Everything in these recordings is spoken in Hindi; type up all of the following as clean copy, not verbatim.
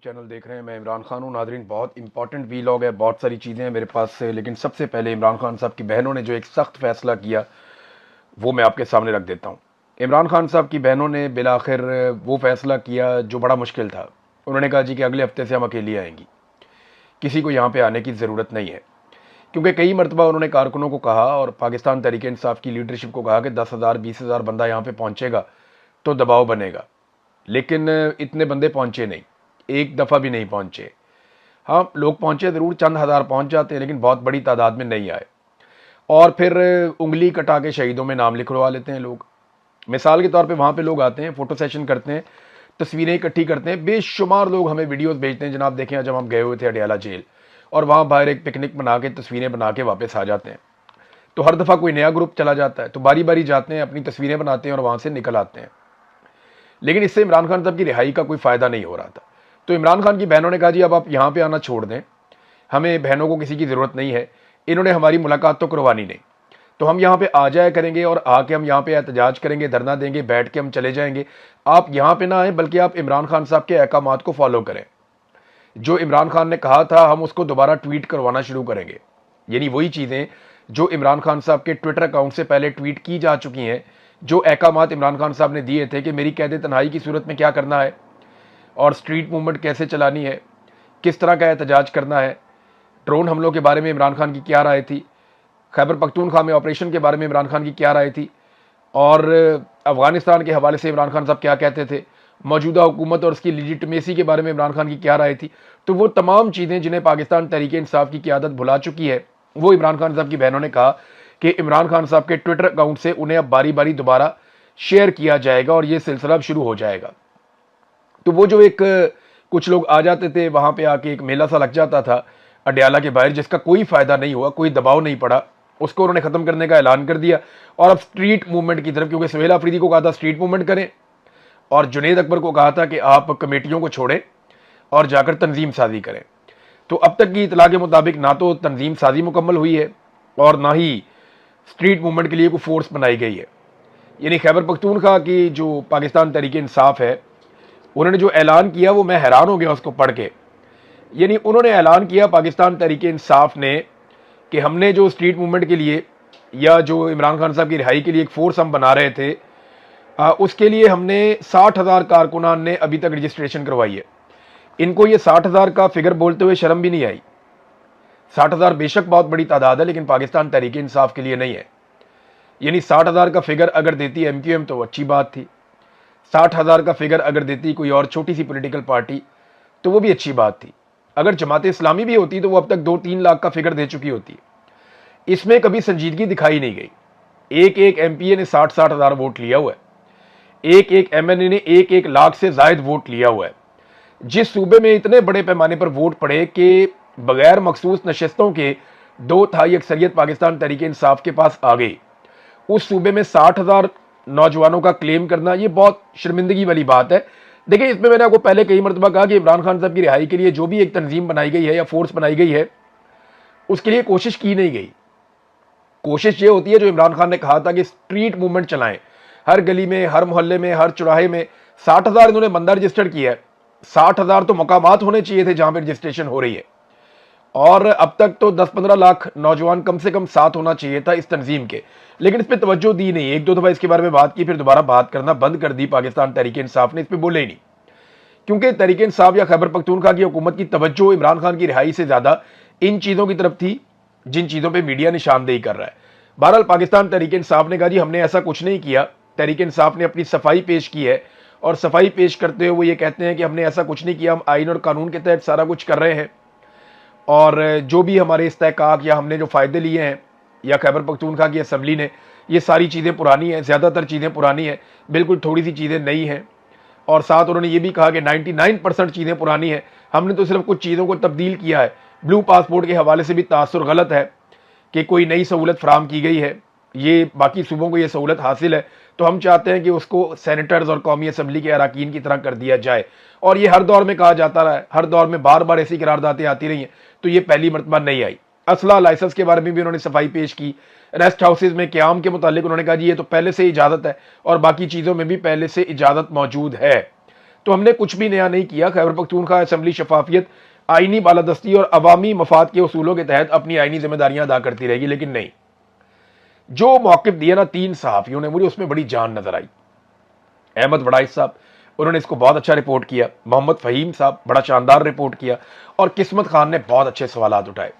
चैनल देख रहे हैं। मैं इमरान खान हूँ। नाजरीन, बहुत इंपॉर्टेंट वीलॉग है, बहुत सारी चीज़ें हैं मेरे पास से, लेकिन सबसे पहले इमरान खान साहब की बहनों ने जो एक सख्त फैसला किया वो मैं आपके सामने रख देता हूँ। इमरान खान साहब की बहनों ने बिलाखिर वो फैसला किया जो बड़ा मुश्किल था। उन्होंने कहा जी कि अगले हफ्ते से हम अकेली आएंगी, किसी को यहाँ पे आने की ज़रूरत नहीं है। क्योंकि कई मरतबा उन्होंने कारकुनों को कहा और पाकिस्तान तहरीक इंसाफ की लीडरशिप को कहा कि 10,000 20,000 बंदा यहाँ पे पहुँचेगा तो दबाव बनेगा, लेकिन इतने बंदे पहुँचे नहीं, एक दफ़ा भी नहीं पहुँचे। हाँ, लोग पहुँचे ज़रूर, चंद हज़ार पहुँच जाते हैं, लेकिन बहुत बड़ी तादाद में नहीं आए। और फिर उंगली कटा के शहीदों में नाम लिखवा लेते हैं लोग। मिसाल के तौर पे वहाँ पे लोग आते हैं, फ़ोटो सेशन करते हैं, तस्वीरें इकट्ठी करते हैं। बेशुमार लोग हमें वीडियोस भेजते हैं, जनाब देखें जब हम गए हुए थे अडयाला जेल, और वहाँ बाहर एक पिकनिक बना के तस्वीरें बना के वापस आ जाते हैं। तो हर दफ़ा कोई नया ग्रुप चला जाता है, तो बारी बारी जाते हैं, अपनी तस्वीरें बनाते हैं और वहाँ से निकल आते हैं। लेकिन इससे इमरान खान साहब की रिहाई का कोई फ़ायदा नहीं हो रहा था। तो इमरान खान की बहनों ने कहा जी अब आप यहाँ पे आना छोड़ दें, हमें बहनों को किसी की ज़रूरत नहीं है, इन्होंने हमारी मुलाकात तो करवानी नहीं, तो हम यहाँ पे आ जाया करेंगे और आके हम यहाँ पे एहतजाज करेंगे, धरना देंगे, बैठ के हम चले जाएंगे। आप यहाँ पे ना आए, बल्कि आप इमरान खान साहब के अहकामात को फॉलो करें। जो इमरान खान ने कहा था हम उसको दोबारा ट्वीट करवाना शुरू करेंगे, यानी वही चीज़ें जो इमरान खान साहब के ट्विटर अकाउंट से पहले ट्वीट की जा चुकी हैं, जो अहकामात इमरान खान साहब ने दिए थे कि मेरी कैद तन्हाई की सूरत में क्या करना है और स्ट्रीट मूवमेंट कैसे चलानी है, किस तरह का एहतजाज करना है, ड्रोन हमलों के बारे में इमरान खान की क्या राय थी, खैबर पख्तूनख्वा में ऑपरेशन के बारे में इमरान खान की क्या राय थी, और अफगानिस्तान के हवाले से इमरान खान साहब क्या कहते थे, मौजूदा हुकूमत और उसकी लिजिटमेसी के बारे में इमरान खान की क्या राय थी। तो वो तमाम चीज़ें जिन्हें पाकिस्तान तहरीक इंसाफ की क़यादत भुला चुकी है, वो इमरान खान साहब की बहनों ने कहा कि इमरान खान साहब के ट्विटर अकाउंट से उन्हें अब बारी बारी दोबारा शेयर किया जाएगा और ये सिलसिला अब शुरू हो जाएगा। तो वो जो एक कुछ लोग आ जाते थे, वहाँ पे आके एक मेला सा लग जाता था अडयाला के बाहर, जिसका कोई फ़ायदा नहीं हुआ, कोई दबाव नहीं पड़ा, उसको उन्होंने ख़त्म करने का ऐलान कर दिया। और अब स्ट्रीट मूवमेंट की तरफ, क्योंकि सुहेल अफरीदी को कहा था स्ट्रीट मूवमेंट करें और जुनेद अकबर को कहा था कि आप कमेटियों को छोड़ें और जाकर तंजीम साजी करें। तो अब तक की इतला के मुताबिक ना तो तंजीम साजी मुकम्मल हुई है और ना ही स्ट्रीट मूवमेंट के लिए कोई फोर्स बनाई गई है। यानी खैबर पख्तूनख्वा की जो पाकिस्तान तहरीक इंसाफ है, उन्होंने जो ऐलान किया वो मैं हैरान हो गया उसको पढ़ के। यानी उन्होंने ऐलान किया पाकिस्तान तहरीक इंसाफ ने कि हमने जो स्ट्रीट मूवमेंट के लिए या जो इमरान खान साहब की रिहाई के लिए एक फोर्स हम बना रहे थे, उसके लिए हमने 60,000 कारकुनान ने अभी तक रजिस्ट्रेशन करवाई है। इनको ये 60,000 का फिगर बोलते हुए शर्म भी नहीं आई। 60,000 बेशक बहुत बड़ी तादाद है, लेकिन पाकिस्तान तहरीक इंसाफ के लिए नहीं है। यानी 60,000 का फिगर अगर देती MQM तो अच्छी बात थी, 60,000 का फिगर अगर देती कोई और छोटी सी पॉलिटिकल पार्टी तो वो भी अच्छी बात थी। अगर जमात इस्लामी भी होती तो वो अब तक 2-3 लाख का फिगर दे चुकी होती। इसमें कभी संजीदगी दिखाई नहीं गई। एक एक MPA ने 60-60 हज़ार वोट लिया हुआ है, एक एक MNA ने 1-1 लाख से जायद वोट लिया हुआ है। जिस सूबे में इतने बड़े पैमाने पर वोट पड़े कि बगैर मखसूस नशस्तों के 2/3 अक्सरियत पाकिस्तान तहरीक इंसाफ के पास आ गई, उस सूबे में 60,000 नौजवानों का क्लेम करना ये बहुत शर्मिंदगी वाली बात है। देखिए, इसमें मैंने आपको पहले कई मरतबा कहा कि इमरान खान साहब की रिहाई के लिए जो भी एक तंजीम बनाई गई है या फोर्स बनाई गई है, उसके लिए कोशिश की नहीं गई। कोशिश ये होती है जो इमरान खान ने कहा था कि स्ट्रीट मूवमेंट चलाएं, हर गली में, हर मोहल्ले में, हर चौराहे में। 60,000 इन्होंने बंदा रजिस्टर्ड किया है, 60,000 तो मकामात होने चाहिए थे जहां पर रजिस्ट्रेशन हो रही है, और अब तक तो 10-15 लाख नौजवान कम से कम साथ होना चाहिए था इस तंजीम के। लेकिन इस पर तवज्जो दी नहीं। 1-2 दफा इसके बारे में बात की, फिर दोबारा बात करना बंद कर दी पाकिस्तान तहरीक इंसाफ ने, इस पर बोले ही नहीं। क्योंकि तहरीक इंसाफ या खैबर पख्तूनख्वा की हुकूमत की तवज्जो इमरान खान की रिहाई से ज्यादा इन चीजों की तरफ थी जिन चीजों पर मीडिया निशानदेही कर रहा है। बहरहाल पाकिस्तान तहरीक इंसाफ ने कहा जी हमने ऐसा कुछ नहीं किया। तहरीक इंसाफ ने अपनी सफाई पेश की है, और सफाई पेश करते हुए वो ये कहते हैं कि हमने ऐसा कुछ नहीं किया, हम आइन और कानून के तहत सारा कुछ कर रहे हैं, और जो भी हमारे इस्तेहकाक या हमने जो फ़ायदे लिए हैं या खैबर पख्तूनख्वा की असम्बली ने, ये सारी चीज़ें पुरानी हैं, ज़्यादातर चीज़ें पुरानी हैं, बिल्कुल थोड़ी सी चीज़ें नई हैं। और साथ उन्होंने ये भी कहा कि 99% चीज़ें पुरानी हैं, हमने तो सिर्फ कुछ चीज़ों को तब्दील किया है। ब्लू पासपोर्ट के हवाले से भी तासुर गलत है कि कोई नई सहूलत फराम की गई है, ये बाकी सूबों को ये सहूलत हासिल है, तो हम चाहते हैं कि उसको सेनेटर्स और कौमी असम्बली के अरकान की तरह कर दिया जाए। और ये हर दौर में कहा जाता रहा है, हर दौर में बार बार ऐसी करारदातें आती रही हैं, तो ये पहली मरतबा नहीं आई। असला लाइसेंस के बारे में भी उन्होंने सफाई पेश की। रेस्ट हाउसेज में क़याम के मुतालिक उन्होंने कहा जी ये तो पहले से इजाज़त है और बाकी चीज़ों में भी पहले से इजाज़त मौजूद है। तो हमने कुछ भी नया नहीं किया। खैबर पख्तूनख्वा असेंबली शफाफियत, आईनी बालादस्ती और अवामी मफाद के उसूलों के तहत अपनी आईनी जिम्मेदारियां अदा करती रहेगी। लेकिन नहीं, जो मौक़िफ़ दिया ना 3 सहाफ़ियों ने, मुझे उसमें बड़ी जान नजर आई। अहमद वड़ाइश साहब, उन्होंने इसको बहुत अच्छा रिपोर्ट किया। मोहम्मद फ़हीम साहब, बड़ा शानदार रिपोर्ट किया। और किस्मत खान ने बहुत अच्छे सवालात उठाए।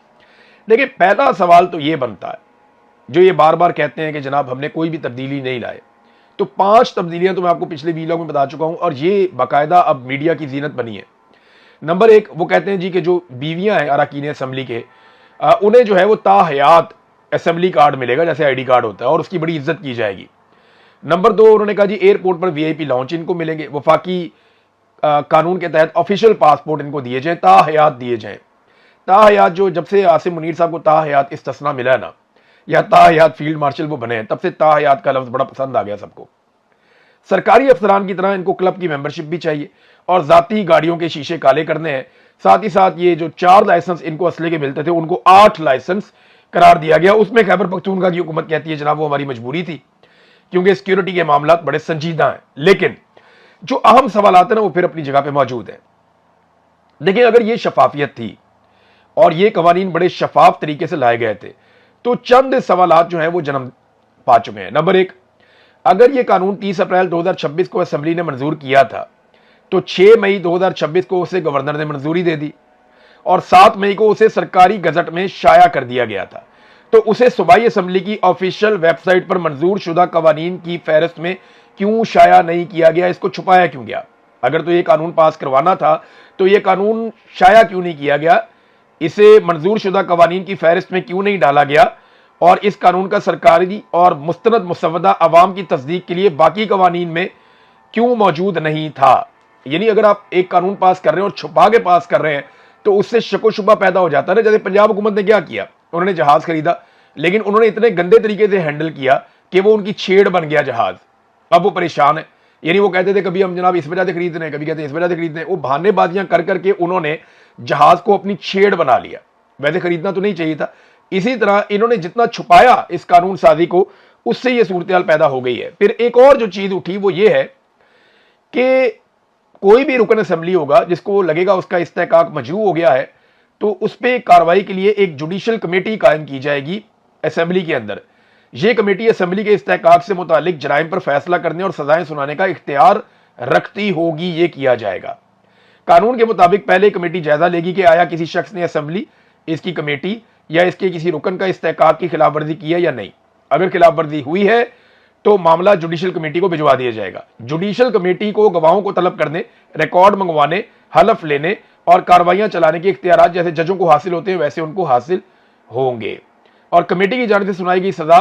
देखिए, पहला सवाल तो ये बनता है, जो ये बार बार कहते हैं कि जनाब हमने कोई भी तब्दीली नहीं लाए, तो 5 तब्दीलियां तो मैं आपको पिछले वीलॉग में बता चुका हूं और ये बाकायदा अब मीडिया की जीनत बनी है। नंबर 1, वो कहते हैं जी कि जो बीवियां हैं अरकान असेंबली के, उन्हें जो है वो ताहयात असेंबली कार्ड मिलेगा, जैसे आईडी कार्ड होता है, और उसकी बड़ी इज्जत की जाएगी। नंबर 2, उन्होंने कहा जी एयरपोर्ट पर वीआईपी लाउंज इनको मिलेंगे, वफाकी कानून के तहत ऑफिशियल पासपोर्ट इनको दिए जाए, ताहयात दिए जाएं। ताहयात, जो जब से आसिम मुनीर साहब को ताहयात इस्तिस्ना मिला है ना, या ताहयात फील्ड मार्शल वो बने हैं, तब से ताहयात का लफ्ज बड़ा पसंद आ गया सबको। सरकारी अफसरान की तरह इनको क्लब की मेंबरशिप भी चाहिए और जाती गाड़ियों के शीशे काले करने हैं। साथ ही साथ ये जो 4 लाइसेंस इनको असले के मिलते थे, उनको 8 लाइसेंस करार दिया गया। उसमें खैबर पख्तूनख्वा की हुकूमत कहती है जनाब वो हमारी मजबूरी थी, क्योंकि सिक्योरिटी के मामला बड़े संजीदा हैं। लेकिन जो अहम सवाल आते हैं ना, वो फिर अपनी जगह पे मौजूद है। देखिए, अगर ये शफाफियत थी और ये कवानीन बड़े शफाफ तरीके से लाए गए थे, तो चंद सवालात जो हैं वो जन्म पा चुके हैं। नंबर 1, अगर ये कानून 30 अप्रैल 2026 को असेंबली ने मंजूर किया था, तो 6 मई 2026 को उसे गवर्नर ने मंजूरी दे दी और 7 मई को उसे सरकारी गजट में शाया कर दिया गया था। तो उसे सूबाई असेंबली की ऑफिशियल वेबसाइट पर मंजूर शुदा कवानीन की फहरिस्त में क्यों शाया नहीं किया गया? इसको छुपाया क्यों गया? अगर तो ये कानून पास करवाना था, तो ये कानून शाया क्यों नहीं किया गया? इसे मंजूर शुदा कवानीन की फहरिस्त में क्यों नहीं डाला गया? और इस कानून का सरकारी और मुस्तनद मुसवदा अवाम की तस्दीक के लिए बाकी कवानीन में क्यों मौजूद नहीं था? यानी अगर आप एक कानून पास कर रहे हैं और छुपा के पास कर रहे हैं, तो उससे शको शुबा पैदा हो जाता है ना। जैसे पंजाब हुकूमत ने क्या किया, उन्होंने जहाज खरीदा, लेकिन उन्होंने इतने गंदे तरीके से हैंडल किया कि वो उनकी छेड़ बन गया जहाज। अब वो परेशान है। यानी वो कहते थे कभी हम जनाब इस वजह से खरीद रहे हैं, कभी कहते हैं इस वजह से खरीद रहे हैं। वो बहानेबाजियां कर करके उन्होंने जहाज को अपनी छेड़ बना लिया। वैसे खरीदना तो नहीं चाहिए था। इसी तरह इन्होंने जितना छुपाया इस कानून साजी को, उससे ये सूरत पैदा हो गई है। फिर एक और जो चीज उठी वो ये है कि कोई भी रुकन असेंबली होगा जिसको लगेगा उसका इस्तेहकाक मजरू हो गया है, तो उस पर कार्रवाई के लिए एक जुडिशल कमेटी कायम की जाएगी असेंबली के अंदर। यह कमेटी असेंबली के इस्तेहकाक से मुतालिक जराइम पर फैसला करने और सजाएं सुनाने का इख्तियार रखती होगी। ये किया जाएगा। कानून के मुताबिक पहले कमेटी जायजा लेगी कि आया किसी शख्स ने असेंबली, इसकी कमेटी या इसके किसी रुकन का इस्तेहकाक की खिलाफवर्जी की है या नहीं। अगर खिलाफवर्जी हुई है तो मामला जुडिशल कमेटी को भिजवा दिया जाएगा। जुडिशल कमेटी को गवाहों को तलब करने, रिकॉर्ड मंगवाने, हलफ लेने और कार्रवाइयां चलाने के इख्तियारात जैसे जजों को हासिल होते हैं वैसे उनको हासिल होंगे। और कमेटी की जानिब से सुनाई गई सजा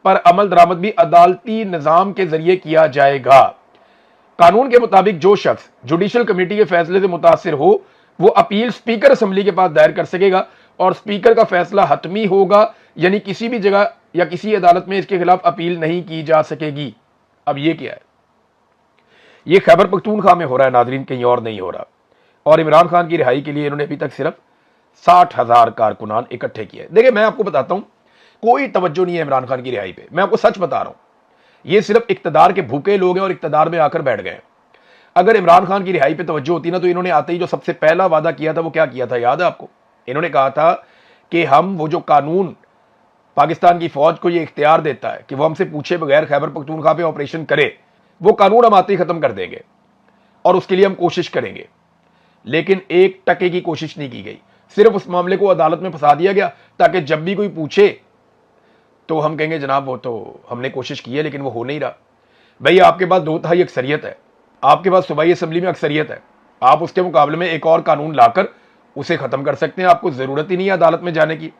पर अमल दरामद भी अदालती निजाम के जरिए किया जाएगा। कानून के मुताबिक जो शख्स जुडिशल कमेटी के फैसले से मुतासिर हो, वो अपील स्पीकर असेंबली के पास दायर कर सकेगा और स्पीकर का फैसला हतमी होगा। यानी किसी भी जगह या किसी अदालत में इसके खिलाफ अपील नहीं की जा सकेगी। अब ये क्या है? ये खैबर पख्तूनख्वा में हो रहा है नाजरीन, कहीं और नहीं हो रहा। और इमरान खान की रिहाई के लिए इन्होंने अभी तक सिर्फ 60,000 कारकुनान इकट्ठे किए। देखिए, मैं आपको बताता हूं, कोई तवज्जो नहीं है इमरान खान की रिहाई पे। मैं आपको सच बता रहा हूं, ये सिर्फ इक्तदार के भूखे लोग हैं और इक्तदार में आकर बैठ गए। अगर इमरान खान की रिहाई पे तवज्जो होती ना, तो इन्होंने आते ही जो सबसे पहला वादा किया था वो क्या किया था, याद है आपको? इन्होंने कहा था कि हम वो जो कानून पाकिस्तान की फौज को ये इख्तियार देता है कि वो हमसे पूछे बगैर खैबर पख्तूनख्वा पे ऑपरेशन करे, वो कानून हम आते ही खत्म कर देंगे और उसके लिए हम कोशिश करेंगे। लेकिन 1% की कोशिश नहीं की गई। सिर्फ उस मामले को अदालत में फंसा दिया गया ताकि जब भी कोई पूछे तो हम कहेंगे जनाब वो तो हमने कोशिश की है लेकिन वो हो नहीं रहा। भैया, आपके पास 2/3 अक्सरियत है, आपके पास सूबाई असेंबली में अक्सरियत है। आप उसके मुकाबले में एक और कानून लाकर उसे खत्म कर सकते हैं। आपको जरूरत ही नहीं है अदालत में जाने की।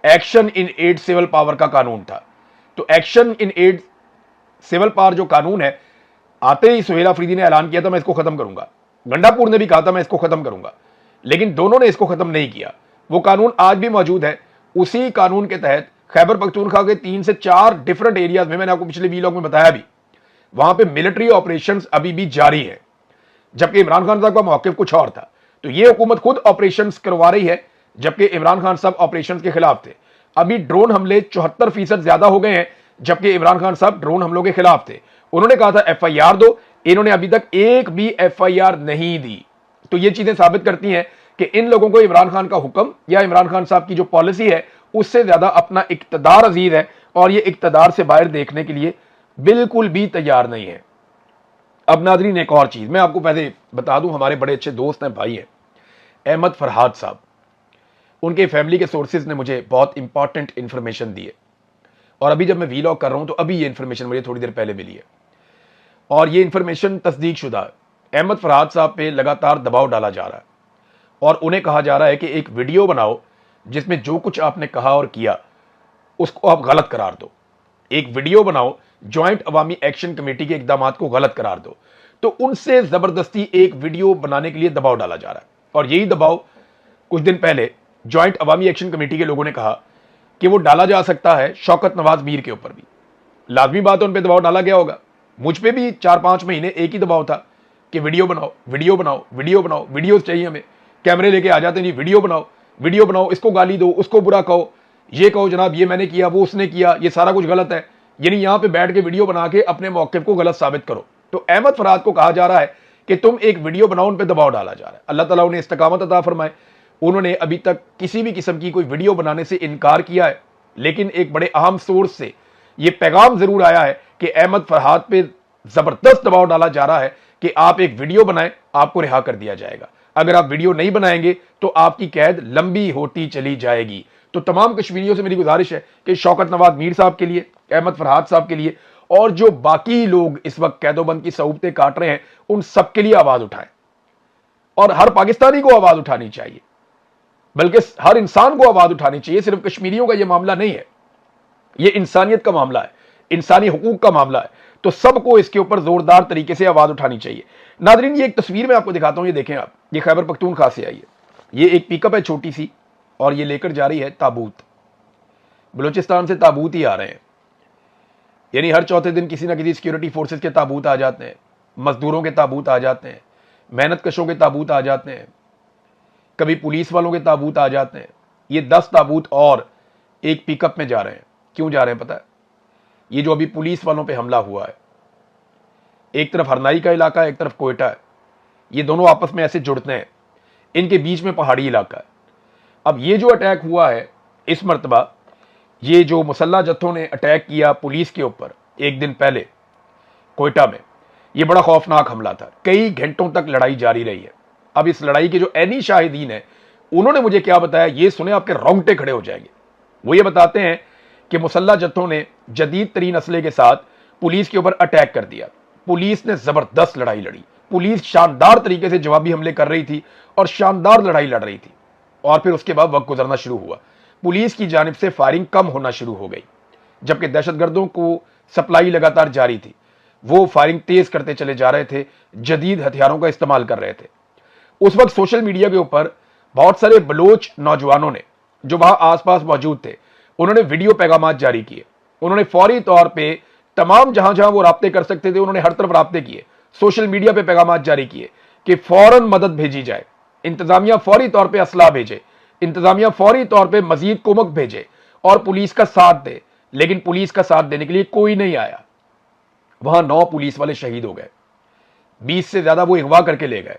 Action in aid civil power का कानून था, तो action in aid civil power जो कानून है, आते ही सुहेल अफरीदी ने ऐलान किया था मैं इसको खत्म करूंगा। गंडापुर ने भी कहा था मैं इसको खत्म करूंगा, लेकिन दोनों ने इसको खत्म नहीं किया। वो कानून आज भी मौजूद है। उसी कानून के तहत खैबर पख्तूनख्वा के 3 से 4 डिफरेंट एरियाज में, मैंने आपको पिछले वीलॉग में बताया भी, वहां पे मिलिट्री ऑपरेशंस अभी भी जारी है, जबकि इमरान खान साहब का मौक़िफ़ कुछ और था। तो ये हुकूमत खुद ऑपरेशंस करवा रही है, जबकि इमरान खान साहब ऑपरेशंस के खिलाफ थे। अभी ड्रोन हमले 74% ज्यादा हो गए हैं, जबकि इमरान खान साहब ड्रोन हमलों के खिलाफ थे। उन्होंने कहा था FIR दो, इन्होंने अभी तक एक भी एफआईआर नहीं दी। तो ये चीजें साबित करती हैं कि इन लोगों को इमरान खान का हुक्म या इमरान खान साहब की जो पॉलिसी है उससे ज्यादा अपना इक्तदार अजीज है, और ये इक्तदार से बाहर देखने के लिए बिल्कुल भी तैयार नहीं है। अब नाजरीन, एक और चीज मैं आपको पहले बता दूं, हमारे बड़े अच्छे दोस्त हैं, भाई हैं, अहमद फरहाद साहब। उनके फैमिली के सोर्सेज ने मुझे बहुत इंपॉर्टेंट इंफॉर्मेशन दी है, और अभी जब मैं वीलॉग कर रहा हूं तो अभी ये इंफॉर्मेशन मुझे थोड़ी देर पहले मिली है, और ये इंफॉर्मेशन तस्दीक शुदा है। अहमद फरहाद साहब पे लगातार दबाव डाला जा रहा है, और उन्हें कहा जा रहा है कि एक वीडियो बनाओ जिसमें जो कुछ आपने कहा और किया उसको आप गलत करार दो। एक वीडियो बनाओ, ज्वाइंट अवामी एक्शन कमेटी के इकदामात को गलत करार दो। तो उनसे जबरदस्ती एक वीडियो बनाने के लिए दबाव डाला जा रहा है, और यही दबाव कुछ दिन पहले ज्वाइंट अवामी एक्शन कमेटी के लोगों ने कहा कि वो डाला जा सकता है शौकत नवाज मीर के ऊपर भी। लाजमी बात है, उन पर दबाव डाला गया होगा। मुझ पे भी 4-5 महीने एक ही दबाव था कि वीडियो बनाओ, वीडियो बनाओ, वीडियो बनाओ, वीडियोस चाहिए हमें, कैमरे लेके आ जाते नहीं, वीडियो बनाओ, वीडियो बनाओ, इसको गाली दो, उसको बुरा कहो, ये कहो जनाब ये मैंने किया, वो उसने किया, ये सारा कुछ गलत है, यानी यहां पे बैठ के वीडियो बना के अपने मौक़िफ़ को गलत साबित करो। तो अहमद फरहाद को कहा जा रहा है कि तुम एक वीडियो बनाओ, उन पर दबाव डाला जा रहा है। अल्लाह ताला उन्हें इस्तिकामत अता फरमाए। उन्होंने अभी तक किसी भी किस्म की कोई वीडियो बनाने से इनकार किया है, लेकिन एक बड़े अहम सोर्स से यह पैगाम जरूर आया है कि अहमद फरहाद पे जबरदस्त दबाव डाला जा रहा है कि आप एक वीडियो बनाएं, आपको रिहा कर दिया जाएगा। अगर आप वीडियो नहीं बनाएंगे तो आपकी कैद लंबी होती चली जाएगी। तो तमाम कश्मीरियों से मेरी गुजारिश है कि शौकत नवाज मीर साहब के लिए, अहमद फरहाद साहब के लिए, और जो बाकी लोग इस वक्त कैदोबंद की सऊबतें काट रहे हैं, उन सबके लिए आवाज उठाएं। और हर पाकिस्तानी को आवाज उठानी चाहिए, बल्कि हर इंसान को आवाज उठानी चाहिए। सिर्फ कश्मीरियों का यह मामला नहीं है, यह इंसानियत का मामला है, इंसानी हुकूक का मामला है। तो सबको इसके ऊपर जोरदार तरीके से आवाज उठानी चाहिए। नादरीन, ये एक तस्वीर मैं आपको दिखाता हूं, ये देखें आप, ये खैबर पख्तूनख्वा से आई है। ये एक पिकअप है छोटी सी, और ये लेकर जा रही है ताबूत। बलूचिस्तान से ताबूत ही आ रहे हैं, यानी हर चौथे दिन किसी ना किसी सिक्योरिटी फोर्सेस के ताबूत आ जाते हैं, मजदूरों के ताबूत आ जाते हैं, मेहनत कशों के ताबूत आ जाते हैं, कभी पुलिस वालों के ताबूत आ जाते हैं। ये 10 ताबूत और एक पिकअप में जा रहे हैं। क्यों जा रहे हैं पता है? ये जो अभी पुलिस वालों पे हमला हुआ है, एक तरफ हरनाई का इलाका है, एक तरफ कोयटा है, ये दोनों आपस में ऐसे जुड़ते हैं, इनके बीच में पहाड़ी इलाका है। अब ये जो अटैक हुआ है इस मर्तबा, ये जो मुसल्ला जत्थों ने अटैक किया पुलिस के ऊपर एक दिन पहले कोयटा में, ये बड़ा खौफनाक हमला था। कई घंटों तक लड़ाई जारी रही है। अब इस लड़ाई के जो ऐनी शाहिदीन है, उन्होंने मुझे क्या बताया, ये सुने आपके रोंगटे खड़े हो जाएंगे। वो ये बताते हैं कि मुसल्ला जत्थों ने जदीद तरीन असले के साथ पुलिस के ऊपर अटैक कर दिया। पुलिस ने जबरदस्त लड़ाई लड़ी, पुलिस शानदार तरीके से जवाबी हमले कर रही थी और शानदार लड़ाई लड़ रही थी। और फिर उसके बाद वक्त गुजरना शुरू हुआ, पुलिस की जानिब से फायरिंग कम होना शुरू हो गई, जबकि दहशतगर्दों को सप्लाई लगातार जारी थी। वो फायरिंग तेज करते चले जा रहे थे, जदीद हथियारों का इस्तेमाल कर रहे थे। उस वक्त सोशल मीडिया के ऊपर बहुत सारे बलोच नौजवानों ने जो वहां आसपास मौजूद थे, उन्होंने वीडियो पैगाम जारी किए। उन्होंने फौरी तौर पे तमाम जहां जहां वो राब्ते कर सकते थे, उन्होंने हर तरफ राब्ते किए, सोशल मीडिया पे पैगाम जारी किए कि फौरन मदद भेजी जाए, इंतजामिया फौरी तौर पे असला भेजे, इंतजामिया फौरी तौर पे मजीद कुमक भेजे और पुलिस का साथ दे। लेकिन पुलिस का साथ देने के लिए कोई नहीं आया। वहां 9 पुलिस वाले शहीद हो गए, 20 से ज्यादा वो अगवा करके ले गए,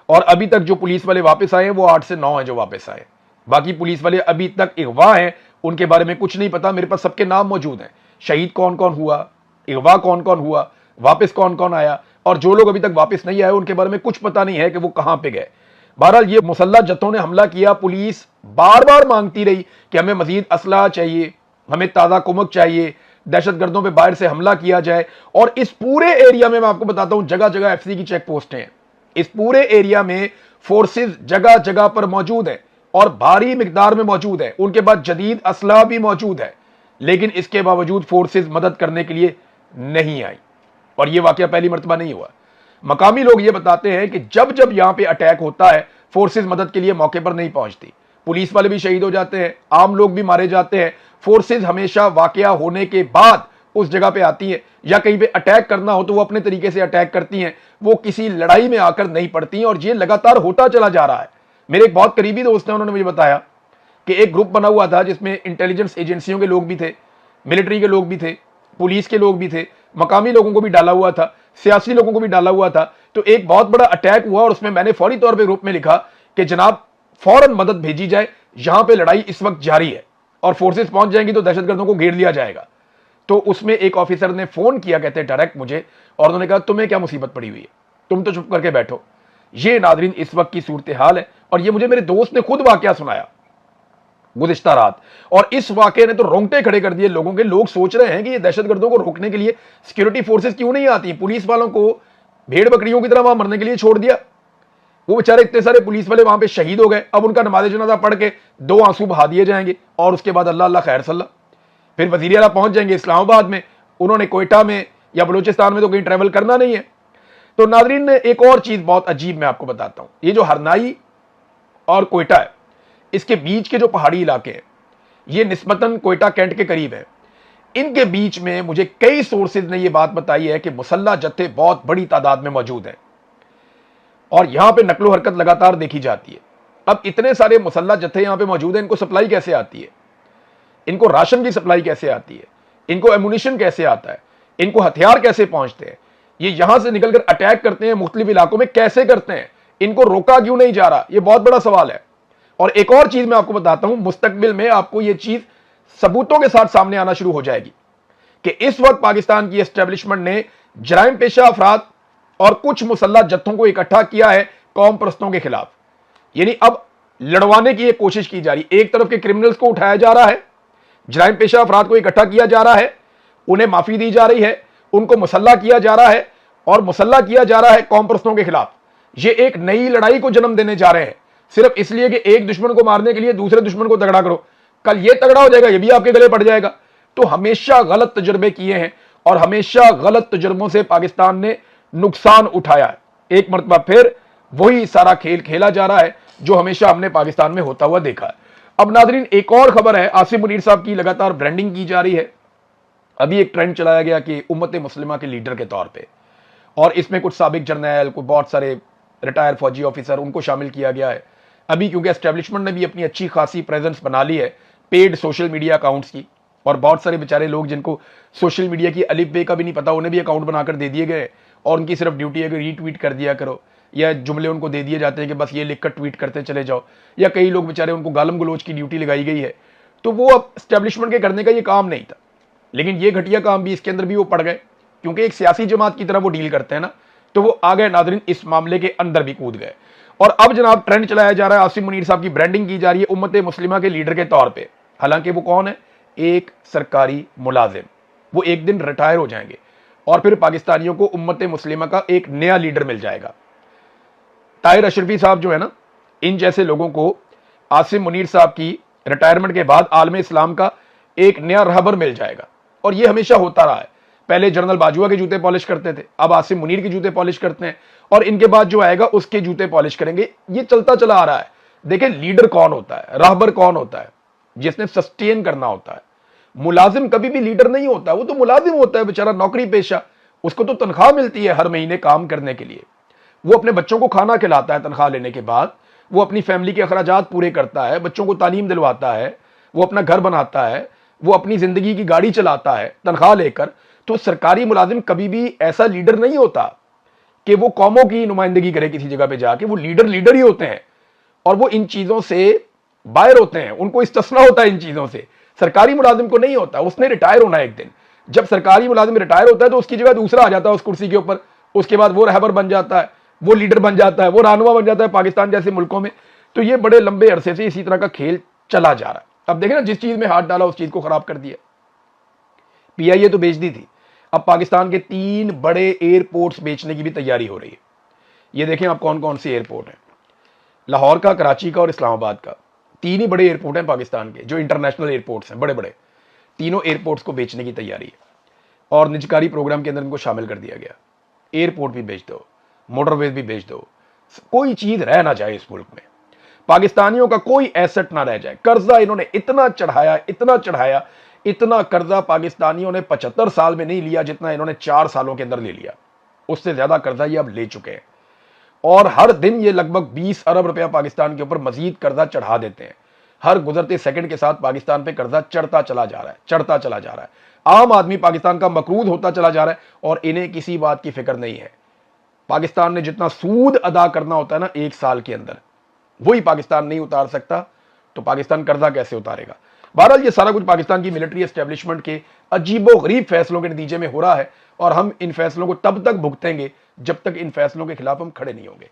और अभी तक जो पुलिस वाले वापस आए हैं वो 8 से 9 हैं जो वापस आए। बाकी पुलिस वाले अभी तक अगवा हैं, उनके बारे में कुछ नहीं पता। मेरे पास सबके नाम मौजूद हैं, शहीद कौन कौन हुआ, अगवा कौन कौन हुआ, वापस कौन कौन आया, और जो लोग अभी तक वापस नहीं आए उनके बारे में कुछ पता नहीं है कि वो कहां पे गए। बहरहाल ये मुसल्ला जत्थों ने हमला किया। पुलिस बार बार मांगती रही कि हमें मजीद असला चाहिए, हमें ताज़ा कुमक चाहिए, दहशतगर्दों पे बाहर से हमला किया जाए। और इस पूरे एरिया में मैं आपको बताता हूं, जगह जगह एफसी की चेक पोस्टें हैं। इस पूरे एरिया में फोर्सेस जगह जगह पर मौजूद है और भारी मिकदार में मौजूद है। उनके पास जदीद असला भी मौजूद है, लेकिन इसके बावजूद फोर्सेस मदद करने के लिए नहीं आई। और यह वाकया पहली मर्तबा नहीं हुआ। मकामी लोग ये बताते हैं कि जब जब यहां पे अटैक होता है, फोर्सेस मदद के लिए मौके पर नहीं पहुंचती, पुलिस वाले भी शहीद हो जाते हैं, आम लोग भी मारे जाते हैं। फोर्सेस हमेशा वाकया होने के बाद उस जगह पे आती हैं, या कहीं पे अटैक करना हो तो वो अपने तरीके से अटैक करती हैं, वो किसी लड़ाई में आकर नहीं पड़ती हैं। और ये लगातार होता चला जा रहा है। मेरे एक बहुत करीबी दोस्त हैं, उन्होंने मुझे बताया कि एक ग्रुप बना हुआ था जिसमें इंटेलिजेंस एजेंसियों के लोग भी थे, मिलिट्री के लोग भी थे, पुलिस के लोग भी थे, मकामी लोगों को भी डाला हुआ था। सियासी लोगों को भी डाला हुआ था। तो एक बहुत बड़ा अटैक हुआ और उसमें मैंने फौरी तौर पे ग्रुप में लिखा कि जनाब फौरन मदद भेजी जाए, यहां पे लड़ाई इस वक्त जारी है और फोर्सेस पहुंच जाएंगी तो दहशतगर्दों को घेर लिया जाएगा। तो उसमें एक ऑफिसर ने फोन किया, कहते हैं डायरेक्ट मुझे, और उन्होंने कहा तुम्हें क्या मुसीबत पड़ी हुई है, तुम तो चुप करके बैठो। ये नादरीन इस वक्त की सूरत हाल है और ये मुझे मेरे दोस्त ने खुद वाकया सुनाया गुज़िश्ता रात, और इस वाकये ने तो रोंगटे खड़े कर दिए लोगों के। लोग सोच रहे हैं कि ये दहशतगर्दों को रोकने के लिए सिक्योरिटी फोर्सेस क्यों नहीं आती, पुलिस वालों को भेड़ बकरियों की तरह वहां मरने के लिए छोड़ दिया। वो बेचारे इतने सारे पुलिस वाले वहां पे शहीद हो गए, अब उनका नमाज जनाजा पढ़ के 2 आंसू बहा दिए जाएंगे और उसके बाद अल्लाह अल्लाह खैर सल्ला, फिर वजीर आला पहुंच जाएंगे इस्लामाबाद में। उन्होंने कोयटा में या बलूचिस्तान में तो कहीं ट्रैवल करना नहीं है। तो नाजरीन एक और चीज बहुत अजीब मैं आपको बताता हूं, ये जो हरनाई और कोयटा है, इसके बीच के जो पहाड़ी इलाके हैं, ये निस्बतन कोयटा कैंट के करीब है। इनके बीच में मुझे कई सोर्सेज ने यह बात बताई है कि मुसल्ला जत्थे बहुत बड़ी तादाद में मौजूद हैं और यहां पे नकलो हरकत लगातार देखी जाती है। अब इतने सारे मुसल्ला जत्थे यहां पे मौजूद हैं, इनको सप्लाई कैसे आती है, इनको राशन की सप्लाई कैसे आती है, इनको एमुनिशन कैसे आता है, इनको हथियार कैसे पहुंचते हैं, ये यहां से निकलकर अटैक करते हैं मुख्तलिफ इलाकों में कैसे करते हैं, इनको रोका क्यों नहीं जा रहा, यह बहुत बड़ा सवाल है। और एक और चीज मैं आपको बताता हूं, मुस्तकबिल में आपको यह चीज सबूतों के साथ सामने आना शुरू हो जाएगी कि इस वक्त पाकिस्तान की एस्टेब्लिशमेंट ने जराइम पेशा अफराद और कुछ मुसल्ला जत्थों को इकट्ठा किया है कौम परस्तों के खिलाफ। यानी अब लड़वाने की एक कोशिश की जा रही, एक तरफ के क्रिमिनल्स को उठाया जा रहा है, जराइम पेशा अफराद को इकट्ठा किया जा रहा है, उन्हें माफी दी जा रही है, उनको मुसल्ला किया जा रहा है और मुसल्ला किया जा रहा है कौम परस्तों के खिलाफ। ये एक नई लड़ाई को जन्म देने जा रहे हैं, सिर्फ इसलिए कि एक दुश्मन को मारने के लिए दूसरे दुश्मन को तगड़ा करो, कल ये तगड़ा हो जाएगा, ये भी आपके गले पड़ जाएगा। तो हमेशा गलत तजुर्बे किए हैं और हमेशा गलत तजुर्बों से पाकिस्तान ने नुकसान उठाया है। एक मरतबा फिर वही सारा खेल खेला जा रहा है जो हमेशा हमने पाकिस्तान में होता हुआ देखा है। अब नाजरीन एक और खबर है, आसिम मुनीर साहब की लगातार ब्रांडिंग की जा रही है। अभी एक ट्रेंड चलाया गया कि उम्मत मुस्लिमा के लीडर के तौर पे, और इसमें कुछ साबिक जर्नैल, कुछ बहुत सारे रिटायर फौजी ऑफिसर, उनको शामिल किया गया है। अभी क्योंकि एस्टेब्लिशमेंट ने भी अपनी अच्छी खासी प्रेजेंस बना ली है पेड सोशल मीडिया अकाउंट्स की, और बहुत सारे बेचारे लोग जिनको सोशल मीडिया की अलिफ बे का भी नहीं पता, उन्हें भी अकाउंट बनाकर दे दिए गए और उनकी सिर्फ ड्यूटी है कि रीट्वीट कर दिया करो, या जुमले उनको दे दिए जाते हैं कि बस ये लिखकर ट्वीट करते चले जाओ, या कई लोग बेचारे उनको गालम गलोच की ड्यूटी लगाई गई है। तो वो अब एस्टेब्लिशमेंट के करने का ये काम नहीं था, लेकिन ये घटिया काम भी इसके अंदर भी वो पड़ गए, क्योंकि एक सियासी जमात की तरह वो डील करते हैं ना, तो वो आ गए नादरीन, इस मामले के अंदर भी कूद गए। और अब जनाब ट्रेंड चलाया जा रहा है, आसिम मुनीर साहब की ब्रांडिंग की जा रही है उम्मत मुस्लिमा के लीडर के तौर पे। हालांकि वो कौन है, एक सरकारी मुलाजिम, वो एक दिन रिटायर हो जाएंगे और फिर पाकिस्तानियों को उम्मत मुस्लिमा का एक नया लीडर मिल जाएगा। ताहिर अशरफी साहब जो है ना, इन जैसे लोगों को आसिम मुनीर साहब की रिटायरमेंट के बाद आलम इस्लाम का एक नया रहबर मिल जाएगा। और ये हमेशा होता रहा है, पहले जनरल बाजुआ के जूते पॉलिश करते थे, अब आसिम मुनीर के जूते पॉलिश करते हैं, और इनके बाद जो आएगा उसके जूते पॉलिश करेंगे। ये चलता चला आ रहा है। देखिए लीडर कौन होता है, रहबर कौन होता है, जिसने सस्टेन करना होता है। मुलाजिम कभी भी लीडर नहीं होता, वो तो मुलाजिम होता है बेचारा, नौकरी पेशा, उसको तो तनख्वाह मिलती है हर महीने काम करने के लिए, वो अपने बच्चों को खाना खिलाता है तनख्वाह लेने के बाद, वो अपनी फैमिली के अखराजात पूरे करता है, बच्चों को तालीम दिलवाता है, वो अपना घर बनाता है, वो अपनी जिंदगी की गाड़ी चलाता है तनख्वाह लेकर। तो सरकारी मुलाजिम कभी भी ऐसा लीडर नहीं होता कि वो कौमों की नुमाइंदगी करे किसी जगह पे जाके, वो लीडर ही होते हैं और वो इन चीजों से बाहर होते हैं, उनको इस्तिस्ना होता है इन चीजों से। सरकारी मुलाजिम को नहीं होता, उसने रिटायर होना है एक दिन। जब सरकारी मुलाजिम रिटायर होता है तो उसकी जगह दूसरा आ जाता है उस कुर्सी के ऊपर, उसके बाद वो रहबर बन जाता है, वो लीडर बन जाता है, वो रहनुमा बन जाता है पाकिस्तान जैसे मुल्कों में। तो ये बड़े लंबे अरसे से इसी तरह का खेल चला जा रहा है। अब देखें ना, जिस चीज में हाथ डाला उस चीज को खराब कर दिया। पीआईए तो बेच दी थी, अब पाकिस्तान के 3 बड़े एयरपोर्ट्स बेचने की भी तैयारी हो रही है। ये देखें आप कौन कौन से एयरपोर्ट हैं, लाहौर का, कराची का और इस्लामाबाद का। 3 ही बड़े एयरपोर्ट हैं पाकिस्तान के जो इंटरनेशनल एयरपोर्ट्स हैं, बड़े बड़े। तीनों एयरपोर्ट्स को बेचने की तैयारी है और निजकारी प्रोग्राम के अंदर इनको शामिल कर दिया गया। एयरपोर्ट भी बेच दो, मोटरवेज भी बेच दो, कोई चीज रह ना जाए इस मुल्क में, पाकिस्तानियों का कोई एसेट ना रह जाए। कर्जा इन्होंने इतना चढ़ाया, इतना चढ़ाया, इतना कर्जा पाकिस्तानियों ने 75 साल में नहीं लिया जितना इन्होंने 4 सालों के अंदर ले लिया। उससे ज्यादा कर्जा ये अब ले चुके हैं और हर दिन ये लगभग 20 अरब रुपया पाकिस्तान के ऊपर मजीद कर्जा चढ़ा देते हैं। हर गुजरते सेकंड के साथ पाकिस्तान पे कर्जा चढ़ता चला जा रहा है, चढ़ता चला जा रहा है। आम आदमी पाकिस्तान का मकरूज होता चला जा रहा है और इन्हें किसी बात की फिक्र नहीं है। पाकिस्तान ने जितना सूद अदा करना होता है ना एक साल के अंदर, वही पाकिस्तान नहीं उतार सकता, तो पाकिस्तान कर्जा कैसे उतारेगा। बहरहाल ये सारा कुछ पाकिस्तान की मिलिट्री एस्टेब्लिशमेंट के अजीबो गरीब फैसलों के नतीजे में हो रहा है और हम इन फैसलों को तब तक भुगतेंगे जब तक इन फैसलों के खिलाफ हम खड़े नहीं होंगे।